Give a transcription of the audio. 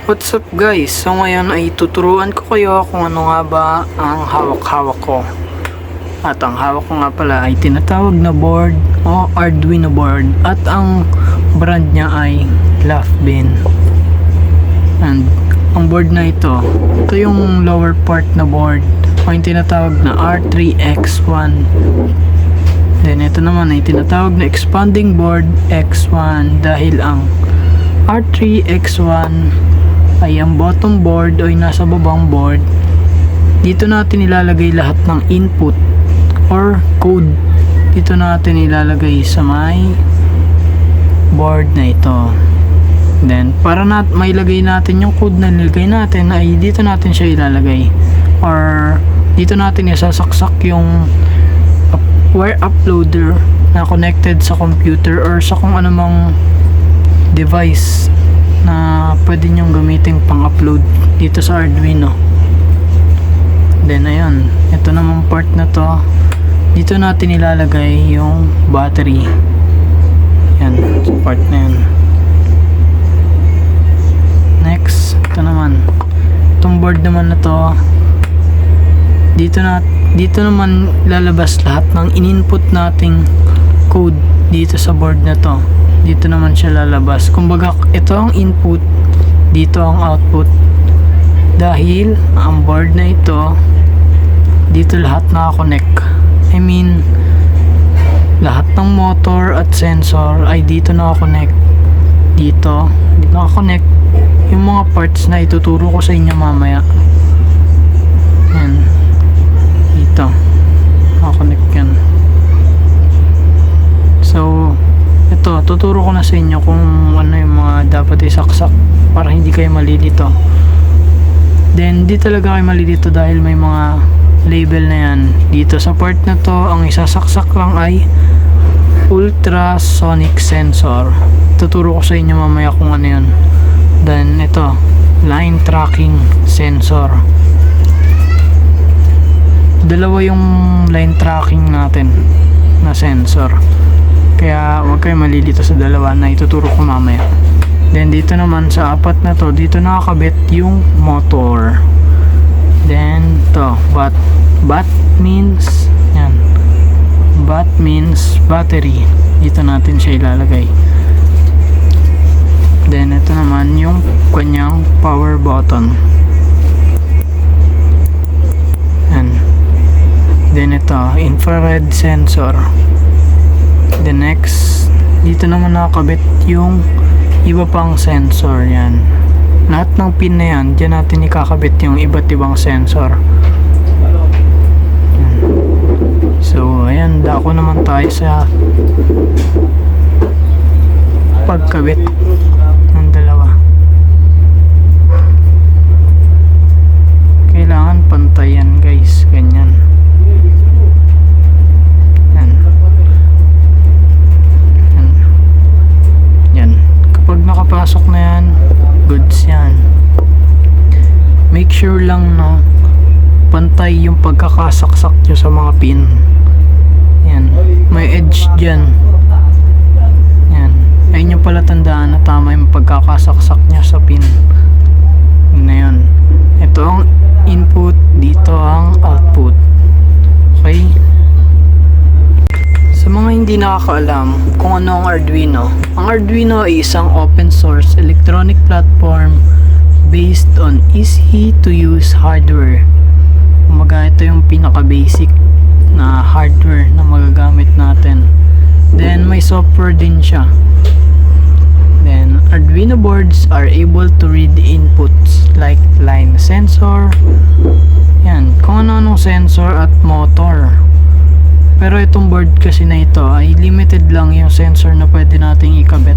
What's up guys? So ngayon ay tuturuan ko kayo kung ano nga ba ang hawak-hawak ko. At ang hawak ko nga pala ay tinatawag na board o Arduino board. At ang brand niya ay Laughbean. And ang board na ito yung lower part na board o yung tinatawag na R3X1. Then ito naman ay tinatawag na expanding board X1 dahil ang R3X1 ay ang bottom board o yung nasa babang board. Dito natin ilalagay lahat ng input or code. Dito natin ilalagay sa may board na ito. Then para mailagay natin yung code na nilagay natin ay dito natin siya ilalagay or dito natin isasaksak yung wire uploader na connected sa computer or sa kung anumang device na pwede nyong gamitin pang upload dito sa Arduino. Then ayun, ito namang part na to, dito natin ilalagay yung battery. Yan, sa part na yan. Next, ito naman, itong board naman na to, dito naman lalabas lahat ng in-input nating code dito sa board na to. Dito naman siya lalabas. Kumbaga, ito ang input, dito ang output. Dahil ang board na ito, dito lahat nakakonect. I mean, lahat ng motor at sensor ay dito nakakonect. Dito nakakonect yung mga parts na ituturo ko sa inyo mamaya. Yan. Dito. Nakakonect yan. So, ito, tuturo ko na sa inyo kung ano yung mga dapat isaksak para hindi kayo malilito. Then, di talaga kayo malilito dahil may mga label na yan. Dito sa part na to, ang isasaksak lang ay ultrasonic sensor. Tuturo ko sa inyo mamaya kung ano yun. Then, ito, line tracking sensor. Dalawa yung line tracking natin na sensor. Kaya huwag kayo malilito sa dalawa na ituturo ko mamaya. Then dito naman sa apat na to, dito nakakabit yung motor. Then to, bat means yan. Bat means battery. Dito natin siya ilalagay. Then ito naman yung kanyang power button. Yan. Then ito, infrared sensor. The next, dito naman nakakabit yung iba pang sensor. Yan, lahat ng pin na yan, dyan natin ikakabit yung iba't ibang sensor. Yan. So ayan, dako naman tayo sa pagkabit ng dalawa. Kailangan pantayan guys, ganyan. Nakapasok na yan, goods yan. Make sure lang na pantay yung pagkakasaksak nyo sa mga pin. Yan, may edge dyan. Yan, ayun yung pala tandaan na tama yung pagkakasaksak nyo sa pin. Yun na yun. Ito ang input, dito ang output. Okay? Sa mga hindi nakakaalam kung ano ang Arduino ay isang open source electronic platform based on easy to use hardware. Kumbaga ito yung pinaka basic na hardware na magagamit natin. Then may software din siya. Then Arduino boards are able to read inputs like line sensor, yan, kung ano-anong sensor at motor. Pero itong board kasi na ito ay limited lang yung sensor na pwede nating ikabit.